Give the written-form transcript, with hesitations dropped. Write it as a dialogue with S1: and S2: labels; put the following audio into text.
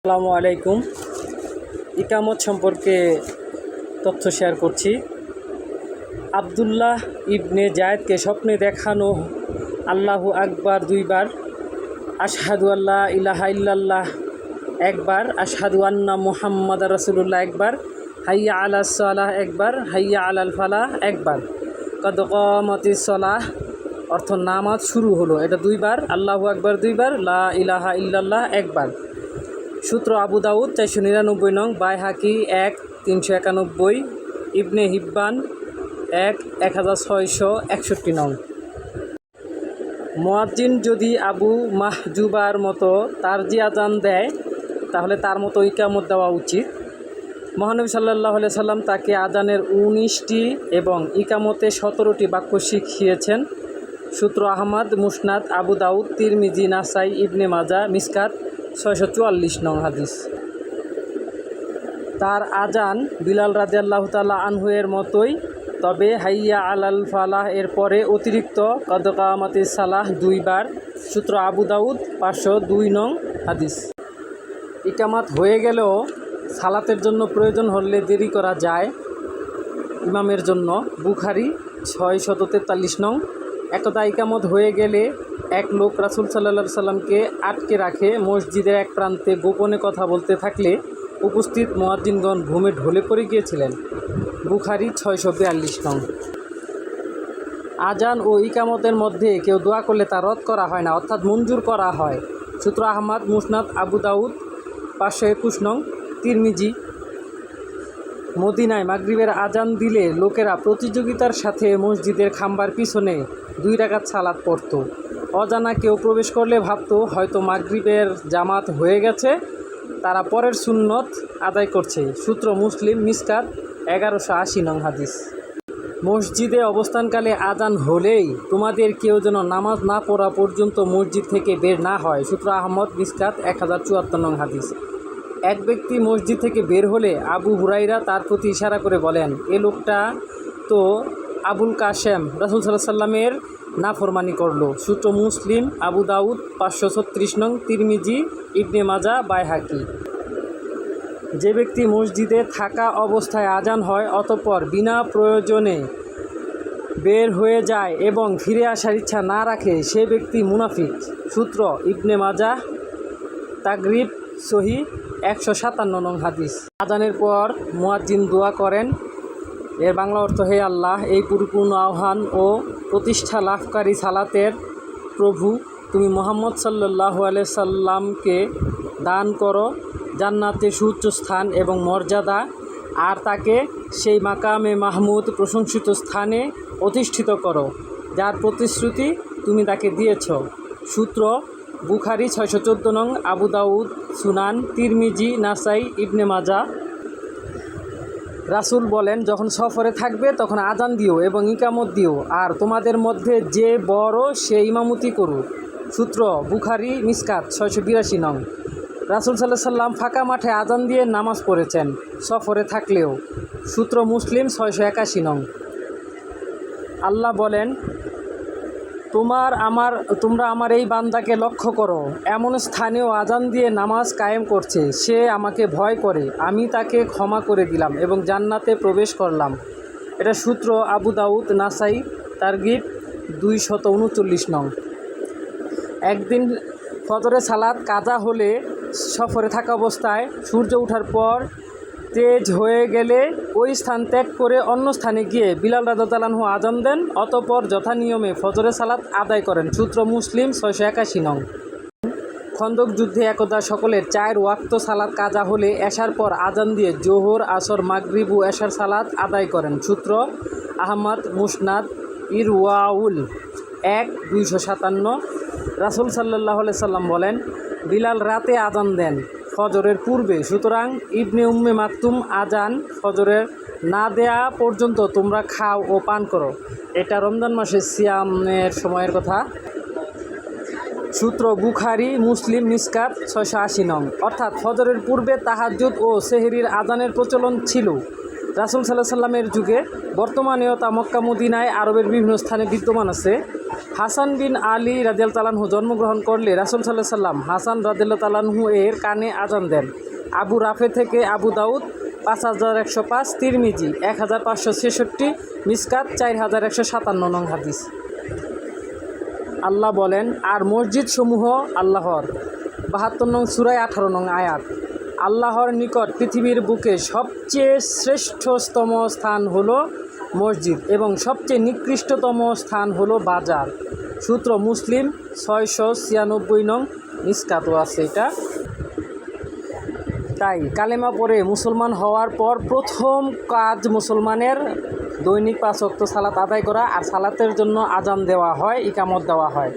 S1: আসসালামু আলাইকুম। ইকামত সম্পর্কে তথ্য শেয়ার করছি। আবদুল্লাহ ইবনে জায়েদকে স্বপ্নে দেখানো আল্লাহু আকবার দুইবার, আশহাদু আল্লাহ ইলাহা ইল্লাল্লাহ একবার, আশহাদু আন্না মুহাম্মাদার রাসূলুল্লাহ একবার, হাইয়া আলাস সালাহ একবার, হাইয়া আলাল ফালাহ একবার, কদ কামাতিস সালাহ অর্থ নামাজ শুরু হলো, এটা দুইবার, আল্লাহু আকবার দুইবার, লা ইলাহা ইল্লাল্লাহ একবার। সূত্র আবু দাউদ 499 নং, বাইহাকি 1 391, ইবনে হিব্বান 1661 নং। মুয়াজ্জিন যদি আবু মাহজুবার মতো তারজি আজান দেয় তাহলে তার মতো ইকামত দেওয়া উচিত। মহানবী সাল্লাল্লাহু আলাইহি সাল্লাম তাকে আজানের 19টি এবং ইকামতে 17টি বাক্য শিখিয়েছেন। সূত্র আহমদ, মুসনাদ, আবু দাউদ, তিরমিজি, নাসাই, ইবনে মাজা, মিসকাত 644 নং হাদিস। তার আজান বিলাল রাদিয়াল্লাহু তাআলা আনহু এর মতোই, তবে হাইয়া আলাল ফালাহ এর পরে অতিরিক্ত কদ কামাতিস সালাহ দুইবার। সূত্র আবু দাউদ 502 নং হাদিস। ইকামাত হয়ে গেলেও সালাতের জন্য প্রয়োজন হলে দেরি করা যায় ইমামের জন্য। বুখারী 643 নং। একদা ইকামত হয়ে গেলে এক লোক রাসূল সাল্লাল্লাহু আলাইহি সাল্লামকে আটকে রাখে মসজিদের এক প্রান্তে গোপনে কথা বলতে থাকলে উপস্থিত মুয়াজ্জিনগণ ঘুমে ঢলে পড়ে গিয়েছিলেন। বুখারী 642 নং। আজান ও ইকামতের মধ্যে কেউ দোয়া করলে তা রদ করা হয় না, অর্থাৎ মঞ্জুর করা হয়। সূত্র আহমদ, মুসনাদ, আবু দাউদ 521 নং, তিরমিজি। মদিনায় মাগরিবের আজান দিলে লোকেরা প্রতিযোগিতার সাথে মসজিদের খাম্বার পিছনে 2 রাকাত সালাত পড়ত। অজানা কেউ প্রবেশ করলে ভাবত হয়তো মাগরিবের জামাত হয়ে গেছে, তারা পরের সুন্নত আদায় করছে। সূত্র মুসলিম, মিসকাত 1180 নং হাদিস। মসজিদে অবস্থানকালে আজান হলেই তোমাদের কেউ যেন নামাজ না পড়া পর্যন্ত মসজিদ থেকে বের না হয়। সূত্র আহমদ, মিসকাত 1074 নং হাদিস। এক ব্যক্তি মসজিদ থেকে বের হলে আবু হুরাইরা তার প্রতি ইশারা করে বলেন, এ লোকটা তো আবুল কাশেম রাসূল সাল্লাল্লাহু আলাইহি সাল্লামের নাফরমানি করলো। সূত্র মুসলিম, আবু দাউদ 536 নং, তিরমিজি, ইবনে মাজা, বাইহাকি। যে ব্যক্তি মসজিদে থাকা অবস্থায় আজান হয় অতঃপর বিনা প্রয়োজনে বের হয়ে যায় এবং ফিরে আসার ইচ্ছা না রাখে, সে ব্যক্তি মুনাফিক। সূত্র ইবনে মাজা, তাগরিব সহি 157 নং হাদিস। আজানের পর মুয়াজ্জিন দোয়া করেন, এর বাংলা অর্থ, হে আল্লাহ, এই পরিপূর্ণ আহ্বান ও প্রতিষ্ঠা লাভকারী সালাতের প্রভু, তুমি মুহাম্মদ সাল্লাল্লাহু আলাইহি সাল্লামকে দান করো জান্নাতে সুউচ্চ স্থান এবং মর্যাদা, আর তাকে সেই মাকামে মাহমুদ প্রশংসিত স্থানে অধিষ্ঠিত করো যার প্রতিশ্রুতি তুমি তাকে দিয়েছ। সূত্র বুখারী 614 নং, আবু দাউদ, সুনান, তিরমিজি, নাসাই, ইবনে মাজা। রাসূল বলেন, যখন সফরে থাকবে তখন আজান দিও এবং ইকামত দিও, আর তোমাদের মধ্যে যে বড় সে ইমামতি করুক। সূত্র বুখারী, মিসকাত 682 নং। রাসূল সাল্লাল্লাহু আলাইহি সাল্লাম ফাঁকা মাঠে আজান দিয়ে নামাজ পড়েছেন সফরে থাকলেও। সূত্র মুসলিম 681 নং। আল্লাহ বলেন, তোমরা আমার এই বান্দাকে লক্ষ্য করো, এমন স্থানেও আজান দিয়ে নামাজ কায়েম করছে, সে আমাকে ভয় করে, আমি তাকে ক্ষমা করে দিলাম এবং জান্নাতে প্রবেশ করলাম। এটা সূত্র আবু দাউদ, নাসাই, তারগিব 239 নং। একদিন ফজরের সালাত কাজা হলে সফরে থাকা অবস্থায় সূর্য ওঠার পর তেজ হয়ে গেলে ওই স্থান ত্যাগ করে অন্য স্থানে গিয়ে বিলাল রাদিয়াল্লাহু আনহু আজান দেন, অতঃপর যথানিয়মে ফজরের সালাত আদায় করেন। সূত্র মুসলিম 681 নং। খন্দক যুদ্ধে একদা সকলের 4 ওয়াক্ত সালাত কাজা হলে এশার পর আজান দিয়ে জোহর, আসর, মাগরিব ও এশার সালাত আদায় করেন। সূত্র আহমদ, মুসনাদ, ইরওয়াউল 1-257। রাসূল সাল্লাল্লাহু আলাইহি সাল্লাম বলেন, বিলাল রাতে আজান দেন ফজরের পূর্বে, সুতরাং ইবনে উম্মে মাকতুম আজান ফজরের না দেয়া পর্যন্ত তোমরা খাও ও পান করো। এটা রমজান মাসের সিয়ামের সময়ের কথা। সূত্র বুখারী, মুসলিম, মিসকাত 680 নং। অর্থাৎ ফজরের পূর্বে তাহাজ্জুদ ও সেহরির আজানের প্রচলন ছিল। রাসূল সাল্লাল্লাহু আলাইহি সাল্লামের যুগে, বর্তমানেও তা মক্কা মদিনায় আরবের বিভিন্ন স্থানে বিদ্যমান আছে। হাসান বিন আলী রাদিয়াল্লাহু তাআলা আনহু জন্মগ্রহণ করলে রাসূল সাল্লাল্লাহু আলাইহি সাল্লাম হাসান রাদিয়াল্লাহু তাআলা আনহু এর কানে আজান দেন। আবু রাফে থেকে আবু দাউদ 5105, তিরমিজি 1566, মিসকাত 4157 নং হাদিস। আল্লাহ বলেন, আর মসজিদ সমূহ আল্লাহর। 72 নং সূরা 18 নং আয়াত। আল্লাহর নিকট পৃথিবীর বুকে সবচেয়ে শ্রেষ্ঠতম স্থান হলো মসজিদ এবং সবচেয়ে নিকৃষ্টতম স্থান হলো বাজার। সূত্র মুসলিম 696 নং, মিসকাতও আছে এটা। তাই কালেমা পড়ে মুসলমান হওয়ার পর প্রথম কাজ মুসলমানের দৈনিক 5 ওয়াক্ত সালাত আদায় করা, আর সালাতের জন্য আজান দেওয়া হয়, ইকামত দেওয়া হয়।